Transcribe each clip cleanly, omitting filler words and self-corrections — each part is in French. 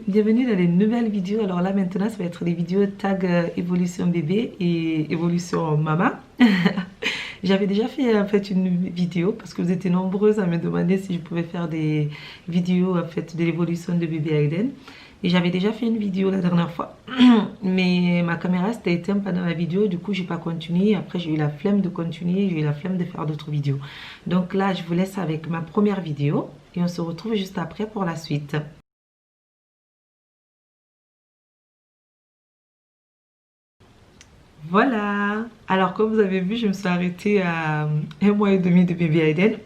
Bienvenue dans les nouvelles vidéos. Alors là maintenant ça va être des vidéos tag évolution bébé et évolution maman. J'avais déjà fait en fait une vidéo parce que vous étiez nombreuses à me demander si je pouvais faire des vidéos en fait de l'évolution de bébé Aiden. Et j'avais déjà fait une vidéo la dernière fois, mais ma caméra s'était éteinte pendant la vidéo, du coup j'ai pas continué. Après j'ai eu la flemme de continuer, j'ai eu la flemme de faire d'autres vidéos. Donc là je vous laisse avec ma première vidéo et on se retrouve juste après pour la suite. Voilà. Alors comme vous avez vu, je me suis arrêtée à 1 mois et demi de bébé Aiden.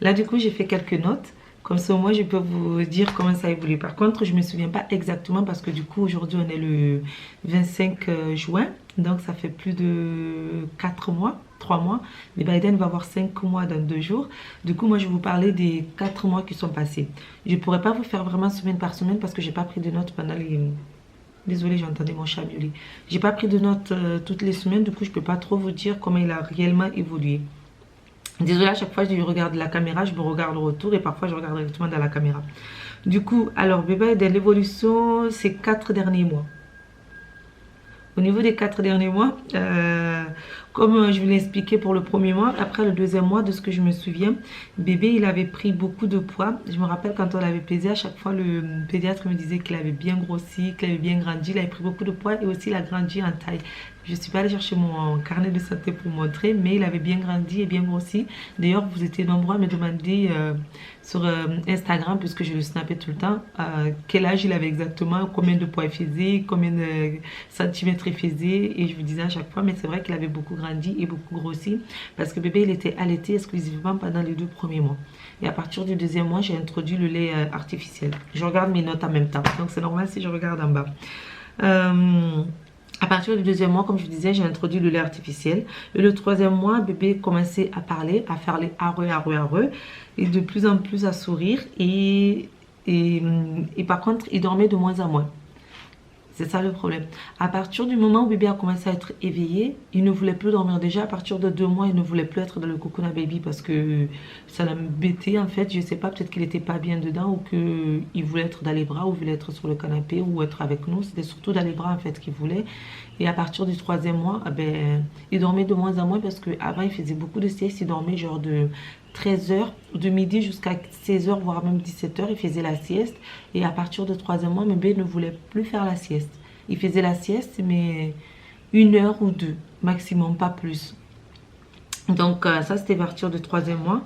Là du coup j'ai fait quelques notes. Comme ça au moins je peux vous dire comment ça évolue. Par contre je me souviens pas exactement parce que du coup aujourd'hui on est le 25 juin. Donc ça fait plus de 4 mois, 3 mois. Bébé Aiden va avoir 5 mois dans 2 jours. Du coup moi je vais vous parler des 4 mois qui sont passés. Je pourrais pas vous faire vraiment semaine par semaine parce que j'ai pas pris de notes pendant les... Désolée, j'entendais mon chat miauler. J'ai pas pris de notes toutes les semaines, du coup je peux pas trop vous dire comment il a réellement évolué. Désolée, à chaque fois je regarde la caméra, je me regarde le retour et parfois je regarde directement dans la caméra. Du coup, alors bébé, de l'évolution, ces 4 derniers mois. Au niveau des 4 derniers mois, comme je vous l'ai expliqué pour le premier mois, après le deuxième mois, de ce que je me souviens, bébé, il avait pris beaucoup de poids. Je me rappelle quand on l'avait pesé, à chaque fois, le pédiatre me disait qu'il avait bien grossi, qu'il avait bien grandi. Il avait pris beaucoup de poids et aussi il a grandi en taille. Je ne suis pas allée chercher mon carnet de santé pour montrer, mais il avait bien grandi et bien grossi. D'ailleurs, vous étiez nombreux à me demander sur Instagram, puisque je le snappais tout le temps, quel âge il avait exactement, combien de poids il faisait, combien de centimètres il faisait. Et je vous disais à chaque fois, mais c'est vrai qu'il avait beaucoup grandi et beaucoup grossi, parce que bébé, il était allaité exclusivement pendant les 2 premiers mois. Et à partir du deuxième mois, j'ai introduit le lait artificiel. Je regarde mes notes en même temps, donc c'est normal si je regarde en bas. À partir du deuxième mois, comme je vous disais, j'ai introduit le lait artificiel. Et le troisième mois, bébé commençait à parler, à faire les areux, areux, areux, et de plus en plus à sourire. Et par contre, il dormait de moins en moins. C'est ça le problème. À partir du moment où bébé a commencé à être éveillé, il ne voulait plus dormir. Déjà, à partir de 2 mois, il ne voulait plus être dans le Cocoon Baby parce que ça l'embêtait en fait. Je sais pas, peut-être qu'il n'était pas bien dedans ou qu'il voulait être dans les bras ou voulait être sur le canapé ou être avec nous. C'était surtout dans les bras en fait qu'il voulait. Et à partir du troisième mois, ben, il dormait de moins en moins parce qu'avant, il faisait beaucoup de siestes. Il dormait genre de 13 h, de midi jusqu'à 16 h, voire même 17 h, il faisait la sieste. Et à partir de 3e mois, bébé ne voulait plus faire la sieste. Il faisait la sieste, mais 1 heure ou 2, maximum, pas plus. Donc ça, c'était à partir du 3e mois.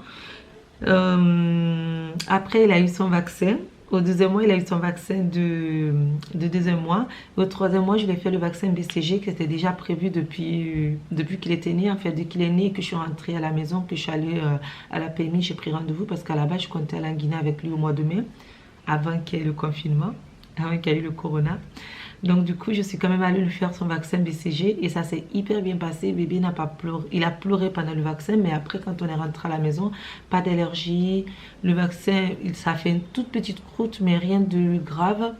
Après, il a eu son vaccin. Au 2e mois, il a eu son vaccin de 2e mois. Au 3e mois, je lui ai fait le vaccin BCG qui était déjà prévu depuis qu'il était né. En fait, dès qu'il est né, que je suis rentrée à la maison, que je suis allée à la PMI, j'ai pris rendez-vous parce qu'à la base, je comptais aller en Guinée avec lui au mois de mai, avant qu'il y ait le confinement, avant qu'il y ait eu le corona. Donc du coup, je suis quand même allée lui faire son vaccin BCG et ça s'est hyper bien passé. Bébé n'a pas pleuré. Il a pleuré pendant le vaccin, mais après, quand on est rentré à la maison, pas d'allergie. Le vaccin, ça a fait une toute petite croûte, mais rien de grave.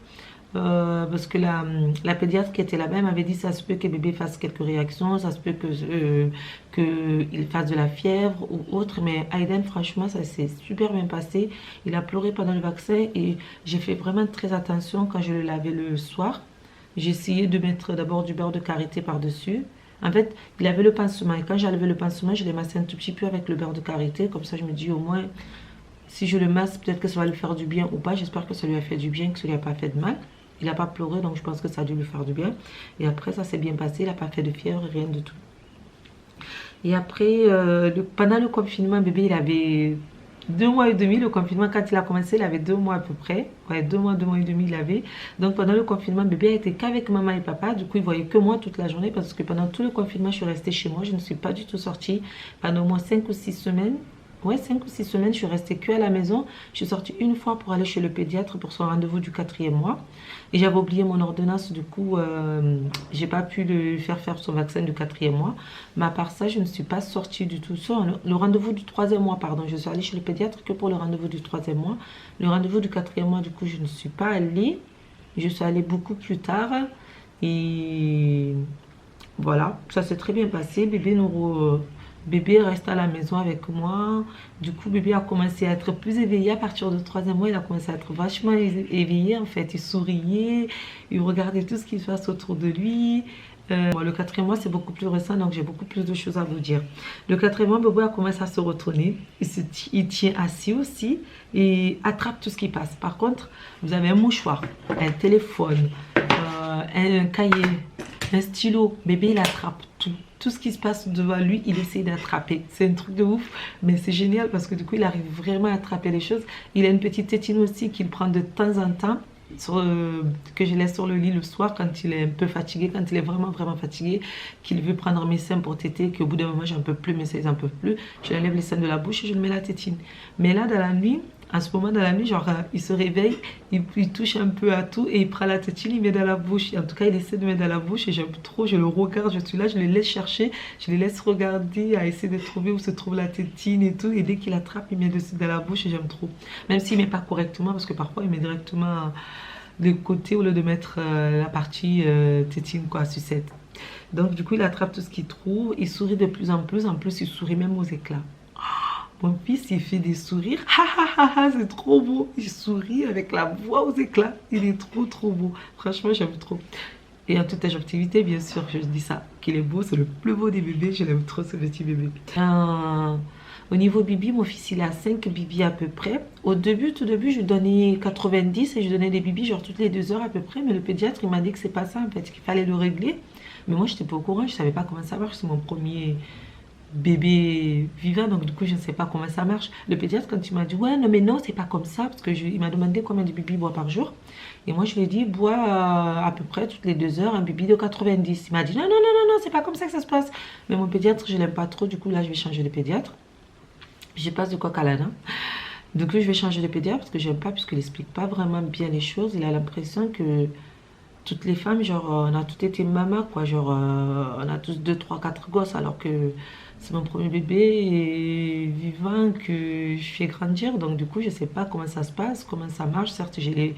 Parce que la pédiatre qui était là-bas m'avait dit ça se peut que bébé fasse quelques réactions, ça se peut qu'il fasse de la fièvre ou autre, mais Aiden franchement ça s'est super bien passé. Il a pleuré pendant le vaccin et j'ai fait vraiment très attention quand je le lavais le soir. J'ai essayé de mettre d'abord du beurre de karité par-dessus. En fait, il avait le pansement et quand j'enlevais le pansement, je l'ai massé un tout petit peu avec le beurre de karité. Comme ça, je me dis au moins, si je le masse, peut-être que ça va lui faire du bien ou pas. J'espère que ça lui a fait du bien, que ça lui a pas fait de mal. Il n'a pas pleuré, donc je pense que ça a dû lui faire du bien. Et après, ça s'est bien passé. Il n'a pas fait de fièvre, rien du tout. Et après, pendant le confinement, bébé, il avait 2 mois et demi. Le confinement, quand il a commencé, il avait 2 mois à peu près. Ouais, 2 mois, 2 mois et demi, il avait. Donc pendant le confinement, bébé a été qu'avec maman et papa. Du coup, il voyait que moi toute la journée parce que pendant tout le confinement, je suis restée chez moi. Je ne suis pas du tout sortie pendant au moins 5 ou 6 semaines. Ouais, 5 ou 6 semaines, je suis restée que à la maison. Je suis sortie une fois pour aller chez le pédiatre pour son rendez-vous du 4e mois. Et j'avais oublié mon ordonnance, du coup, j'ai pas pu lui faire son vaccin du 4e mois. Mais à part ça, je ne suis pas sortie du tout. Sur le rendez-vous du 3e mois, pardon, je suis allée chez le pédiatre que pour le rendez-vous du 3e mois. Le rendez-vous du 4e mois, du coup, je ne suis pas allée. Je suis allée beaucoup plus tard. Et voilà, ça s'est très bien passé. Bébé Bébé reste à la maison avec moi. Du coup, bébé a commencé à être plus éveillé à partir du troisième mois. Il a commencé à être vachement éveillé en fait. Il souriait, il regardait tout ce qui se passe autour de lui. Le quatrième mois, c'est beaucoup plus récent, donc j'ai beaucoup plus de choses à vous dire. Le quatrième mois, bébé a commencé à se retourner. Il tient assis aussi et attrape tout ce qui passe. Par contre, vous avez un mouchoir, un téléphone, un cahier, un stylo. Bébé, il attrape tout. Tout ce qui se passe devant lui, il essaie d'attraper. C'est un truc de ouf, mais c'est génial parce que du coup, il arrive vraiment à attraper les choses. Il a une petite tétine aussi qu'il prend de temps en temps. Que je laisse sur le lit le soir quand il est un peu fatigué, quand il est vraiment fatigué, qu'il veut prendre mes seins pour téter, qu'au bout d'un moment j'en peux plus, mes seins j'en peux plus, je lui enlève les seins de la bouche et je lui mets la tétine. Mais là dans la nuit, à ce moment dans la nuit, genre il se réveille, il touche un peu à tout et il prend la tétine, il met dans la bouche. Et en tout cas il essaie de mettre dans la bouche et j'aime trop, je le regarde, je suis là, je le laisse chercher, je les laisse regarder, à essayer de trouver où se trouve la tétine et tout, et dès qu'il attrape, il met dessus dans la bouche et j'aime trop. Même s'il met pas correctement, parce que parfois il met directement de côté au lieu de mettre la partie tétine, quoi, sucette. Donc du coup il attrape tout ce qu'il trouve, il sourit de plus en plus il sourit même aux éclats. Mon fils il fait des sourires, ha ha ha ha, c'est trop beau, il sourit avec la voix aux éclats, il est trop beau, franchement j'aime trop. Et en toute objectivité, bien sûr, je dis ça, qu'il est beau, c'est le plus beau des bébés, je l'aime trop ce petit bébé. Au niveau bibi, mon fils il a 5 bibis à peu près. Au début, tout début, je lui donnais 90 et je donnais des bibis genre toutes les 2 heures à peu près. Mais le pédiatre il m'a dit que c'est pas ça en fait, qu'il fallait le régler. Mais moi j'étais pas au courant, je savais pas comment ça marche, c'est mon premier bébé vivant, donc du coup je ne sais pas comment ça marche. Le pédiatre quand il m'a dit ouais non mais non c'est pas comme ça, parce que il m'a demandé combien de bibis boit par jour. Et moi je lui ai dit bois à peu près toutes les 2 heures un bibi de 90. Il m'a dit non non non non non c'est pas comme ça que ça se passe. Mais mon pédiatre je l'aime pas trop, du coup là je vais changer de pédiatre. Je passe de coq à l'âne. Du coup, je vais changer de pédiatre parce que j'aime pas, puisqu'il explique pas vraiment bien les choses. Il a l'impression que toutes les femmes, genre, on a toutes été maman, quoi. Genre, on a tous 2, 3, 4 gosses, alors que c'est mon premier bébé et vivant que je fais grandir. Donc, du coup, je sais pas comment ça se passe, comment ça marche. Certes, j'ai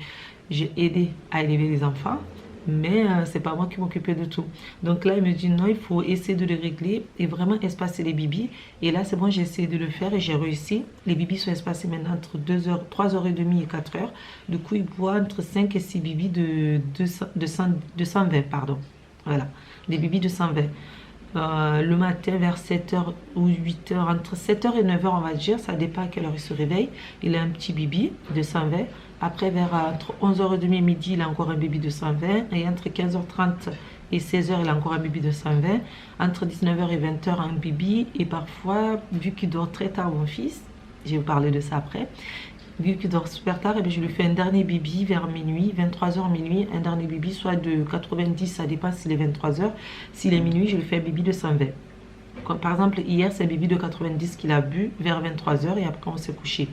aidé à élever les enfants, mais c'est pas moi qui m'occupais de tout. Donc là il me dit non, il faut essayer de les régler et vraiment espacer les bibis. Et là c'est bon, j'ai essayé de le faire et j'ai réussi. Les bibis sont espacés maintenant entre 2 heures, 3 heures et demie et 4 heures. Du coup il boit entre 5 et 6 bibis de 120, pardon. Voilà, des bibis de 120. Le matin vers 7 heures ou 8 heures, entre 7 heures et 9 heures on va dire, ça dépend à quelle heure il se réveille. Il a un petit bibi de 120. Après vers entre 11h30 et midi, il a encore un bibi de 120. Et entre 15h30 et 16h, il a encore un bibi de 120. Entre 19h et 20h, un bibi. Et parfois, vu qu'il dort très tard, mon fils, je vais vous parler de ça après, vu qu'il dort super tard, et bien je lui fais un dernier bibi vers minuit, 23h minuit, un dernier bibi, soit de 90, ça dépend s'il est 23h. S'il est minuit, je lui fais un bibi de 120. Comme par exemple, hier, c'est un bibi de 90 qu'il a bu vers 23h et après on s'est couché.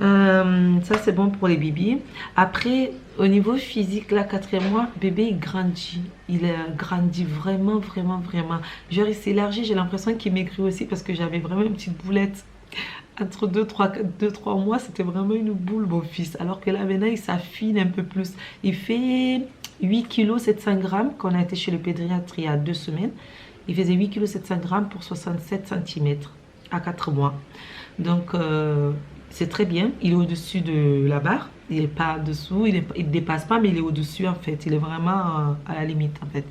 Ça c'est bon pour les bébés. Après au niveau physique, là 4e mois, bébé il grandit, grandi vraiment genre il s'est élargi, j'ai l'impression qu'il maigrit aussi parce que j'avais vraiment une petite boulette entre 2-3 mois, c'était vraiment une boule mon fils, alors que là maintenant il s'affine un peu plus. Il fait 8 kg 700 grammes quand on a été chez le pédiatre il y a 2 semaines. Il faisait 8 kg 700 grammes pour 67 cm à 4 mois. Donc c'est très bien, il est au-dessus de la barre, il n'est pas dessous, il ne dépasse pas, mais il est au-dessus en fait, il est vraiment à la limite en fait.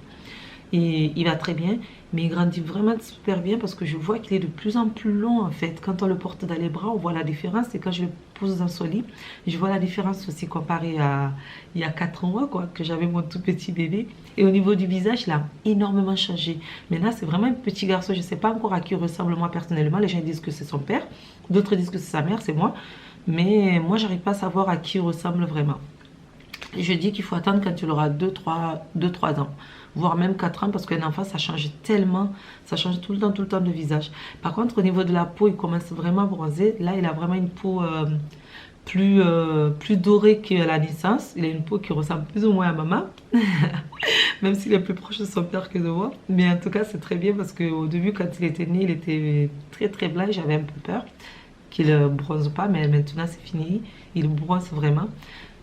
Et il va très bien, mais il grandit vraiment super bien parce que je vois qu'il est de plus en plus long en fait. Quand on le porte dans les bras, on voit la différence, et quand je le pose dans son lit, je vois la différence aussi comparé à il y a 4 mois quoi, que j'avais mon tout petit bébé. Et au niveau du visage, il a énormément changé. Maintenant, c'est vraiment un petit garçon, je ne sais pas encore à qui il ressemble moi personnellement. Les gens disent que c'est son père, d'autres disent que c'est sa mère, c'est moi. Mais moi, j'arrive pas à savoir à qui il ressemble vraiment. Et je dis qu'il faut attendre quand il aura 2-3 ans, voire même 4 ans, parce qu'un enfant ça change tellement, ça change tout le temps de visage. Par contre au niveau de la peau, il commence vraiment à bronzer. Là il a vraiment une peau plus dorée qu'à la naissance. Il a une peau qui ressemble plus ou moins à maman, même s'il est plus proche de son père que de moi. Mais en tout cas c'est très bien parce qu'au début quand il était né, il était très blanc et j'avais un peu peur qu'il ne bronze pas, mais maintenant c'est fini, il bronze vraiment.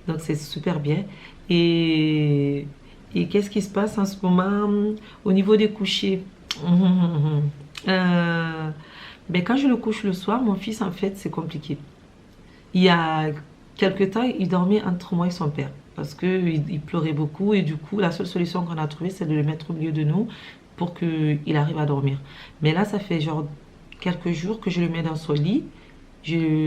Donc c'est super bien. Et qu'est-ce qui se passe en ce moment au niveau des couchers? Euh, ben, quand je le couche le soir, mon fils, en fait, c'est compliqué. Il y a quelque temps, il dormait entre moi et son père parce qu'il pleurait beaucoup et du coup, la seule solution qu'on a trouvée, c'est de le mettre au milieu de nous pour qu'il arrive à dormir. Mais là, ça fait genre quelques jours que je le mets dans son lit.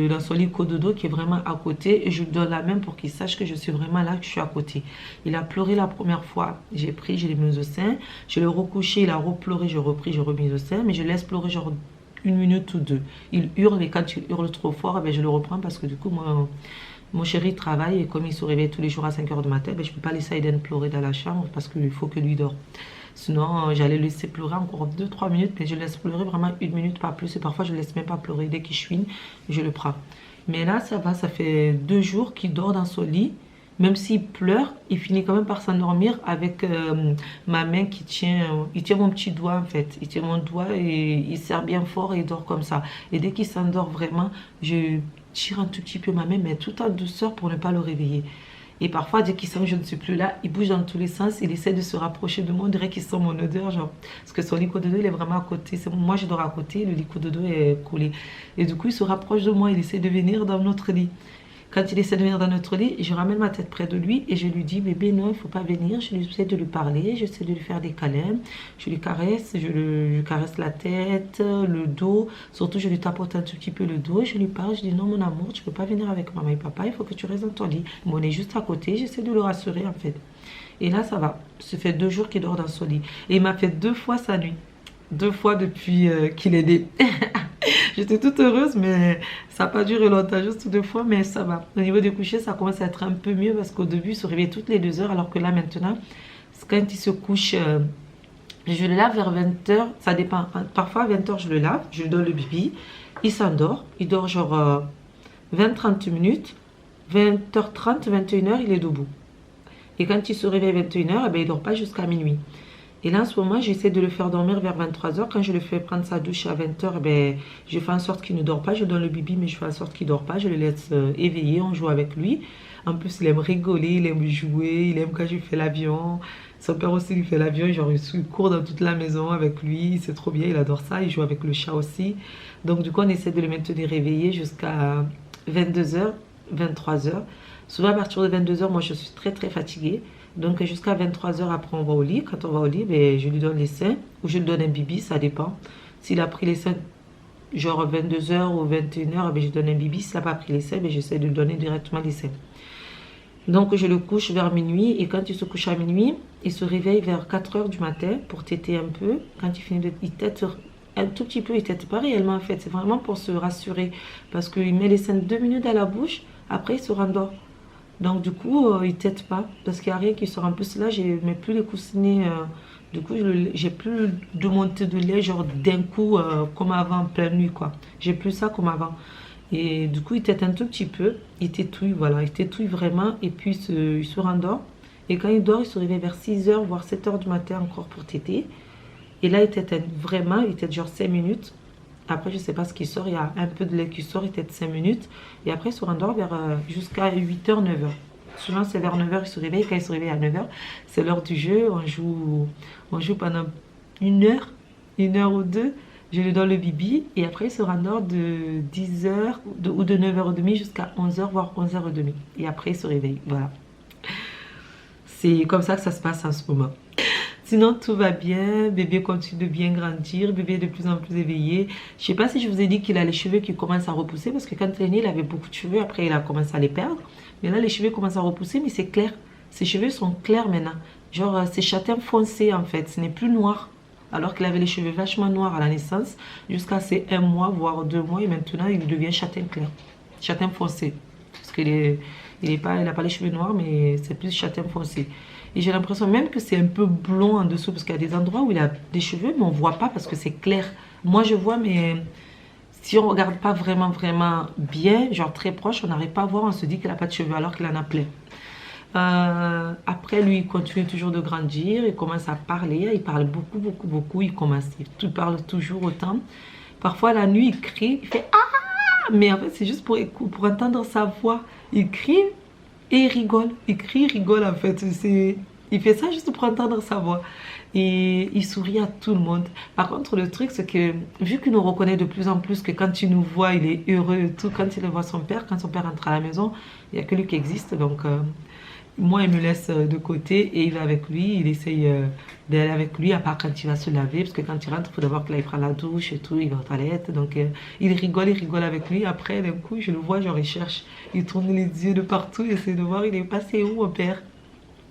Dans son lit cododo qui est vraiment à côté et je lui donne la main pour qu'il sache que je suis vraiment là, que je suis à côté. Il a pleuré la première fois, j'ai pris, je l'ai mis au sein. Je l'ai recouché, il a repleuré, j'ai repris, j'ai remis au sein. Mais je laisse pleurer genre une minute ou deux. Il hurle et quand il hurle trop fort, eh ben, je le reprends parce que du coup, moi, mon chéri travaille et comme il se réveille tous les jours à 5 heures du matin, ben, je ne peux pas laisser Aiden pleurer dans la chambre parce qu'il faut que lui dorme. Sinon, j'allais le laisser pleurer encore 2 3 minutes, mais je laisse pleurer vraiment une minute, pas plus. Et parfois, je ne laisse même pas pleurer. Dès qu'il chouine, je le prends. Mais là, ça va, ça fait 2 jours qu'il dort dans son lit. Même s'il pleure, il finit quand même par s'endormir avec ma main qui tient, il tient mon petit doigt en fait. Il tient mon doigt et il serre bien fort et il dort comme ça. Et dès qu'il s'endort vraiment, je tire un tout petit peu ma main, mais tout en douceur pour ne pas le réveiller. Et parfois, dès qu'il sent que je ne suis plus là, il bouge dans tous les sens. Il essaie de se rapprocher de moi. On dirait qu'il sent mon odeur. Genre. Parce que son lit de dos, il est vraiment à côté. Moi, je dors à côté. Le lit de dos est collé. Et du coup, il se rapproche de moi. Il essaie de venir dans notre lit. Quand il essaie de venir dans notre lit, je ramène ma tête près de lui et je lui dis, bébé, non, il ne faut pas venir. Je lui essaie de lui parler, j'essaie de lui faire des câlins. Je lui caresse, je caresse la tête, le dos. Surtout, je lui tapote un tout petit peu le dos. Je lui parle, je dis, non, mon amour, tu ne peux pas venir avec maman et papa. Il faut que tu restes dans ton lit. Mais on est juste à côté. J'essaie de le rassurer, en fait. Et là, ça va. Ça fait 2 jours qu'il dort dans son lit. Et il m'a fait 2 fois sa nuit. 2 fois depuis qu'il est né. J'étais toute heureuse, mais ça n'a pas duré longtemps, juste 2 fois, mais ça va. Au niveau du coucher, ça commence à être un peu mieux parce qu'au début, il se réveillait toutes les 2 heures, alors que là, maintenant, quand il se couche, je le lave vers 20 heures, ça dépend. Parfois, à 20 heures, je le lave, je lui donne le bibi, il s'endort, il dort genre 20 30 minutes, 20h30, 21 heures, il est debout. Et quand il se réveille à 21 heures, eh ben, il ne dort pas jusqu'à minuit. Et là, en ce moment, j'essaie de le faire dormir vers 23 heures. Quand je le fais prendre sa douche à 20 heures, ben, je fais en sorte qu'il ne dort pas. Je donne le bibi, mais je fais en sorte qu'il ne dort pas. Je le laisse éveiller, on joue avec lui. En plus, il aime rigoler, il aime jouer, il aime quand je fais l'avion. Son père aussi lui fait l'avion, genre il court dans toute la maison avec lui. C'est trop bien, il adore ça. Il joue avec le chat aussi. Donc du coup, on essaie de le maintenir réveillé jusqu'à 22 heures, 23 heures. Souvent, à partir de 22 heures, moi, je suis très, très fatiguée. Donc jusqu'à 23 heures après on va au lit. Quand on va au lit, ben, je lui donne les seins ou je lui donne un bibi, ça dépend. S'il a pris les seins genre 22 heures ou 21 heures, ben, je donne un bibi. S'il n'a pas pris les seins, ben, j'essaie de lui donner directement les seins. Donc je le couche vers minuit et quand il se couche à minuit, il se réveille vers 4 heures du matin pour téter un peu. Quand il finit de... Il tète un tout petit peu, il tète pas réellement en fait. C'est vraiment pour se rassurer parce qu'il met les seins 2 minutes à la bouche, après il se rendort. Donc du coup, il ne tète pas parce qu'il n'y a rien qui sort. En plus là, je ne mets plus les coussinets. Du coup, j'ai plus de montée de lait genre d'un coup comme avant en pleine nuit quoi. J'ai plus ça comme avant. Et du coup, il tète un tout petit peu. Il tétouille, voilà. Il tétouille vraiment et puis il se rendort. Et quand il dort, il se réveille vers 6 heures voire 7 heures du matin encore pour téter. Et là, il tète vraiment, il tète genre 5 minutes. Après, je ne sais pas ce qui sort. Il y a un peu de lait qui sort. Il tète 5 minutes. Et après, il se rendort jusqu'à 8 heures 9 heures. Souvent, c'est vers 9 heures qu'il se réveille. Quand il se réveille à 9 heures, c'est l'heure du jeu. On joue pendant 1 heure, 1 heure ou deux. Je lui donne le bibi. Et après, il se rendort de 10 heures ou de 9h30 jusqu'à 11 heures, voire 11h30. Et après, il se réveille. Voilà. C'est comme ça que ça se passe en ce moment. Sinon, tout va bien. Bébé continue de bien grandir. Bébé est de plus en plus éveillé. Je sais pas si je vous ai dit qu'il a les cheveux qui commencent à repousser. Parce que quand il est né, il avait beaucoup de cheveux. Après, il a commencé à les perdre. Mais là, les cheveux commencent à repousser. Mais c'est clair. Ses cheveux sont clairs maintenant. Genre, c'est châtain foncé en fait. Ce n'est plus noir. Alors qu'il avait les cheveux vachement noirs à la naissance. Jusqu'à ses 1 mois, voire 2 mois. Et maintenant, il devient châtain clair. Châtain foncé. Parce qu'il n'a pas les cheveux noirs. Mais c'est plus châtain foncé. Et j'ai l'impression même que c'est un peu blond en dessous. Parce qu'il y a des endroits où il a des cheveux, mais on ne voit pas parce que c'est clair. Moi, je vois, mais si on ne regarde pas vraiment, vraiment bien, genre très proche, on n'arrive pas à voir. On se dit qu'il n'a pas de cheveux alors qu'il en a plein. Après, lui, il continue toujours de grandir. Il commence à parler. Il parle beaucoup, beaucoup, beaucoup. Il parle toujours autant. Parfois, la nuit, il crie. Il fait «Ah!» Mais en fait, c'est juste pour entendre sa voix. Il crie et il rigole. Il crie, il rigole en fait. Il fait ça juste pour entendre sa voix. Et il sourit à tout le monde. Par contre, le truc, c'est que vu qu'il nous reconnaît de plus en plus, que quand il nous voit, il est heureux et tout, quand il voit son père, quand son père entre à la maison, il n'y a que lui qui existe. Donc, moi, il me laisse de côté et il va avec lui. Il essaye d'aller avec lui, à part quand il va se laver, parce que quand il rentre, il faut d'abord qu'il aille prendre la douche et tout, il va aux toilettes. Donc, il rigole avec lui. Après, d'un coup, je le vois, genre, il cherche, il tourne les yeux de partout, il essaie de voir, il est passé où, mon père?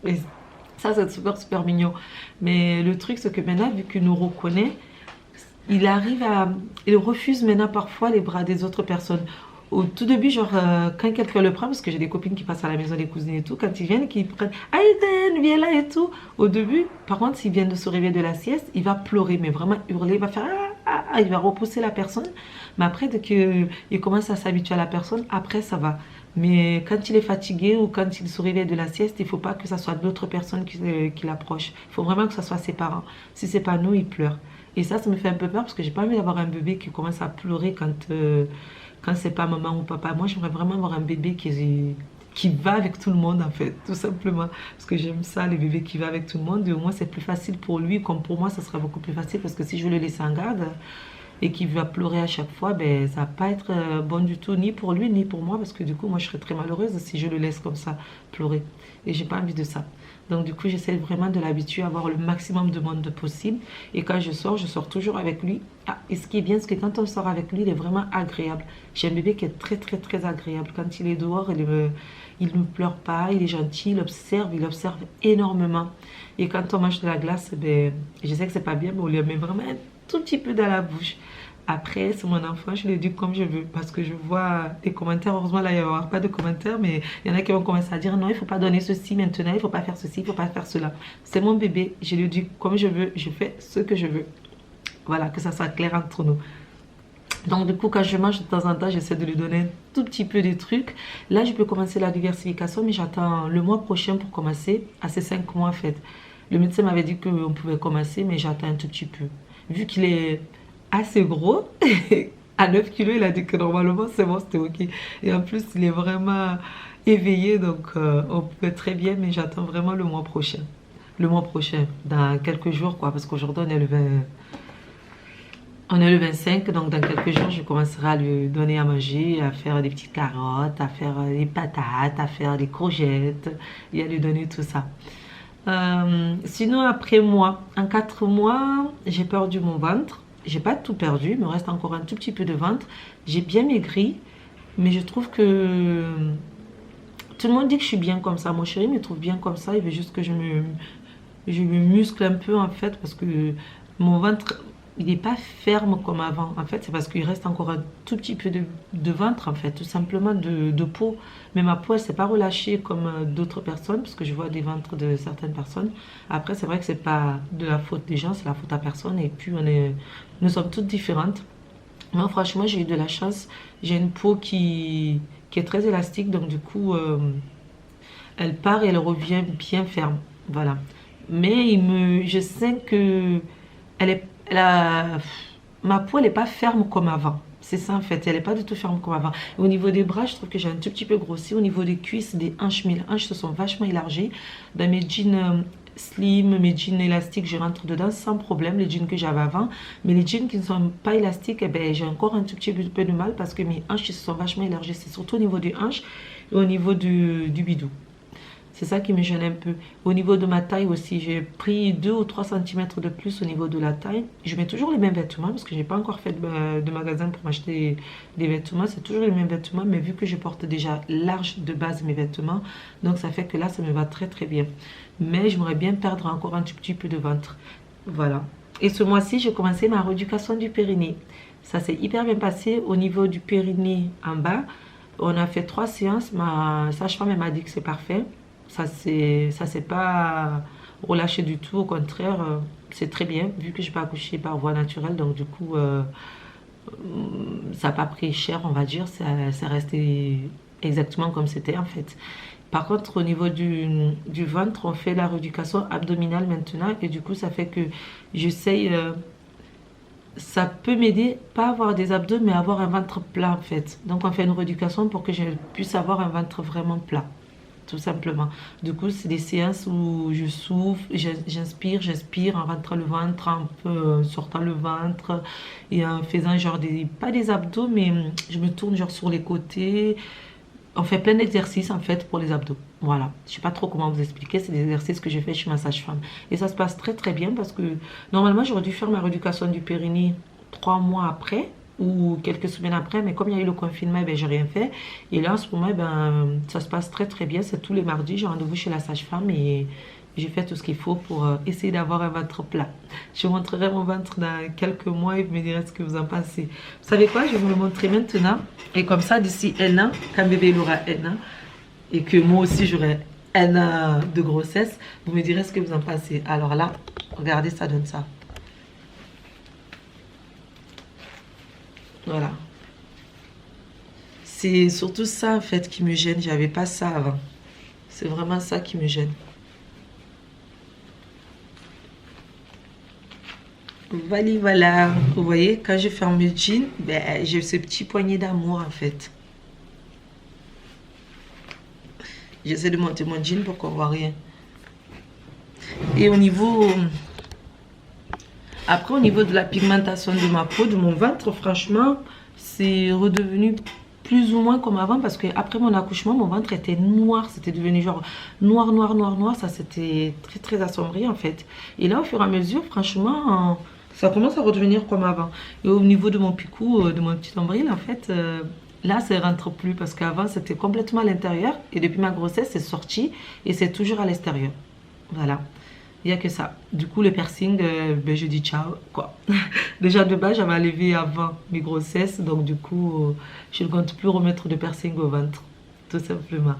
Et ça, c'est super, super mignon. Mais le truc, c'est que maintenant, vu qu'il nous reconnaît, il arrive à... Il refuse maintenant parfois les bras des autres personnes. Au tout début, genre, quand quelqu'un le prend, parce que j'ai des copines qui passent à la maison, des cousines et tout, quand ils viennent, qu'ils prennent Aïden, viens là et tout. Au début, par contre, s'il vient de se réveiller de la sieste, il va pleurer, mais vraiment hurler, il va faire il va repousser la personne. Mais après, dès qu'il commence à s'habituer à la personne, après, ça va. Mais quand il est fatigué ou quand il se réveille de la sieste, il ne faut pas que ce soit d'autres personnes qui l'approchent. Il faut vraiment que ce soit ses parents. Si c'est pas nous, il pleure. Et ça me fait un peu peur parce que j'ai pas envie d'avoir un bébé qui commence à pleurer quand c'est pas maman ou papa. Moi, j'aimerais vraiment avoir un bébé qui va avec tout le monde, en fait, tout simplement. Parce que j'aime ça, les bébés qui vont avec tout le monde. Et au moins, c'est plus facile pour lui, comme pour moi, ça sera beaucoup plus facile parce que si je le laisse en garde et qu'il va pleurer à chaque fois, ben, ça va pas être bon du tout, ni pour lui, ni pour moi, parce que du coup, moi, je serais très malheureuse si je le laisse comme ça pleurer. Et j'ai pas envie de ça. Donc, du coup, j'essaie vraiment de l'habituer à avoir le maximum de monde possible. Et quand je sors toujours avec lui. Ah, et ce qui est bien, c'est que quand on sort avec lui, il est vraiment agréable. J'ai un bébé qui est très, très, très agréable. Quand il est dehors, il ne pleure pas, il est gentil, il observe énormément. Et quand on mange de la glace, ben, je sais que c'est pas bien, mais on lui met vraiment un tout petit peu dans la bouche. Après, c'est mon enfant, je l'éduque comme je veux. Parce que je vois des commentaires, heureusement là, il n'y aura pas de commentaires, mais il y en a qui vont commencer à dire non, il ne faut pas donner ceci maintenant, il ne faut pas faire ceci, il ne faut pas faire cela. C'est mon bébé, je l'éduque comme je veux, je fais ce que je veux. Voilà, que ça soit clair entre nous. Donc du coup, quand je mange de temps en temps, j'essaie de lui donner un tout petit peu de trucs. Là, je peux commencer la diversification, mais j'attends le mois prochain pour commencer, à ces 5 mois en fait. Le médecin m'avait dit qu'on pouvait commencer, mais j'attends un tout petit peu. Vu qu'il est assez gros, à 9 kilos, il a dit que normalement c'est bon, c'était ok. Et en plus, il est vraiment éveillé, donc on peut très bien, mais j'attends vraiment le mois prochain. Le mois prochain, dans quelques jours, quoi, parce qu'aujourd'hui on est le 25, donc dans quelques jours, je commencerai à lui donner à manger, à faire des petites carottes, à faire des patates, à faire des courgettes, et à lui donner tout ça. Sinon, après moi, en 4 mois, j'ai perdu mon ventre. J'ai pas tout perdu, il me reste encore un tout petit peu de ventre. J'ai bien maigri, mais je trouve que tout le monde dit que je suis bien comme ça. Mon chéri me trouve bien comme ça, il veut juste que je me muscle un peu en fait, parce que mon ventre, il n'est pas ferme comme avant. En fait, c'est parce qu'il reste encore un tout petit peu de ventre, en fait, tout simplement de peau. Mais ma peau, elle s'est pas relâchée comme d'autres personnes, parce que je vois des ventres de certaines personnes. Après, c'est vrai que c'est pas de la faute des gens, c'est la faute à personne. Et puis, nous sommes toutes différentes. Moi, franchement, j'ai eu de la chance. J'ai une peau qui est très élastique, donc du coup, elle part et elle revient bien ferme. Voilà. Mais je sens que elle est, elle a- ma peau, elle n'est pas ferme comme avant. C'est ça en fait, elle n'est pas du tout ferme comme avant. Et au niveau des bras, je trouve que j'ai un tout petit peu grossi. Au niveau des cuisses, des hanches, mes hanches se sont vachement élargies. Dans mes jeans slim, mes jeans élastiques, je rentre dedans sans problème, les jeans que j'avais avant. Mais les jeans qui ne sont pas élastiques, eh ben, j'ai encore un tout petit peu de mal parce que mes hanches se sont vachement élargies. C'est surtout au niveau des hanches et au niveau du bidou. C'est ça qui me gêne un peu. Au niveau de ma taille aussi, j'ai pris 2 ou 3 centimètres de plus au niveau de la taille. Je mets toujours les mêmes vêtements parce que je n'ai pas encore fait de magasin pour m'acheter des vêtements. C'est toujours les mêmes vêtements, mais vu que je porte déjà large de base mes vêtements, donc ça fait que là, ça me va très très bien. Mais j'aimerais bien perdre encore un tout petit peu de ventre. Voilà. Et ce mois-ci, j'ai commencé ma rééducation du périnée. Ça s'est hyper bien passé au niveau du périnée en bas. On a fait 3 séances. Ma sage-femme m'a dit que c'est parfait. Ça s'est pas relâché du tout, au contraire, c'est très bien, vu que je n'ai pas accouché par voie naturelle, donc du coup, ça n'a pas pris cher, on va dire, ça resté exactement comme c'était en fait. Par contre, au niveau du ventre, on fait la rééducation abdominale maintenant, et du coup, ça fait que j'essaye, ça peut m'aider, pas avoir des abdos, mais avoir un ventre plat en fait. Donc, on fait une rééducation pour que je puisse avoir un ventre vraiment plat. tout simplement. Du coup, c'est des séances où je souffle, j'inspire en rentrant le ventre, un peu en sortant le ventre et en faisant genre pas des abdos, mais je me tourne genre sur les côtés. On fait plein d'exercices en fait pour les abdos. Voilà, je sais pas trop comment vous expliquer, c'est des exercices que j'ai fait chez ma sage-femme. Et ça se passe très très bien parce que normalement j'aurais dû faire ma rééducation du périnée 3 mois après ou quelques semaines après, mais comme il y a eu le confinement, ben, j'ai rien fait. Et là en ce moment, ben, ça se passe très très bien, c'est tous les mardis, j'ai rendez-vous chez la sage-femme et j'ai fait tout ce qu'il faut pour essayer d'avoir un ventre plat. Je vous montrerai mon ventre dans quelques mois et vous me direz ce que vous en pensez. Vous savez quoi, je vais vous le montrer maintenant. Et comme ça, d'ici un an, quand bébé il aura un an, et que moi aussi j'aurai un an de grossesse, vous me direz ce que vous en pensez. Alors là, regardez, ça donne ça. Voilà. C'est surtout ça en fait qui me gêne. J'avais pas ça avant. C'est vraiment ça qui me gêne. Voilà, voilà. Vous voyez, quand je ferme le jean, ben, j'ai ce petit poignet d'amour en fait. J'essaie de monter mon jean pour qu'on voit rien. Et au niveau... Après, au niveau de la pigmentation de ma peau, de mon ventre, franchement, c'est redevenu plus ou moins comme avant parce que après mon accouchement, mon ventre était noir. C'était devenu genre noir, noir, noir, noir. Ça, c'était très, très assombri en fait. Et là, au fur et à mesure, franchement, ça commence à redevenir comme avant. Et au niveau de mon picou, de mon petit nombril, en fait, là, ça ne rentre plus parce qu'avant, c'était complètement à l'intérieur. Et depuis ma grossesse, c'est sorti et c'est toujours à l'extérieur. Voilà. Il n'y a que ça. Du coup, le piercing, ben, je dis ciao, quoi. Déjà, de base, j'avais enlevé avant mes grossesses. Donc, du coup, je ne compte plus remettre de piercing au ventre. Tout simplement.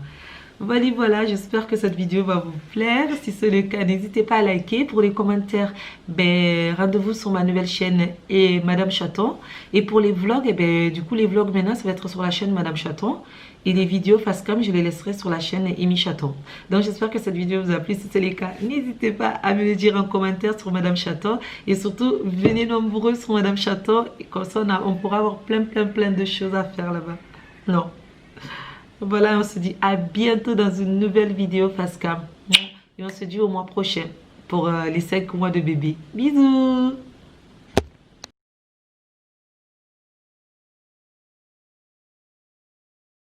Voilà, voilà, j'espère que cette vidéo va vous plaire. Si c'est le cas, n'hésitez pas à liker. Pour les commentaires, ben, rendez-vous sur ma nouvelle chaîne et Madame Chaton. Et pour les vlogs, eh ben, du coup, les vlogs maintenant, ça va être sur la chaîne Madame Chaton. Et les vidéos face cam, je les laisserai sur la chaîne Amy Chaton. Donc, j'espère que cette vidéo vous a plu. Si c'est le cas, n'hésitez pas à me le dire en commentaire sur Madame Chaton. Et surtout, venez nombreux sur Madame Chaton. Et comme ça, on pourra avoir plein, plein, plein de choses à faire là-bas. Non. Voilà, on se dit à bientôt dans une nouvelle vidéo face cam. Et on se dit au mois prochain pour les 5 mois de bébé. Bisous!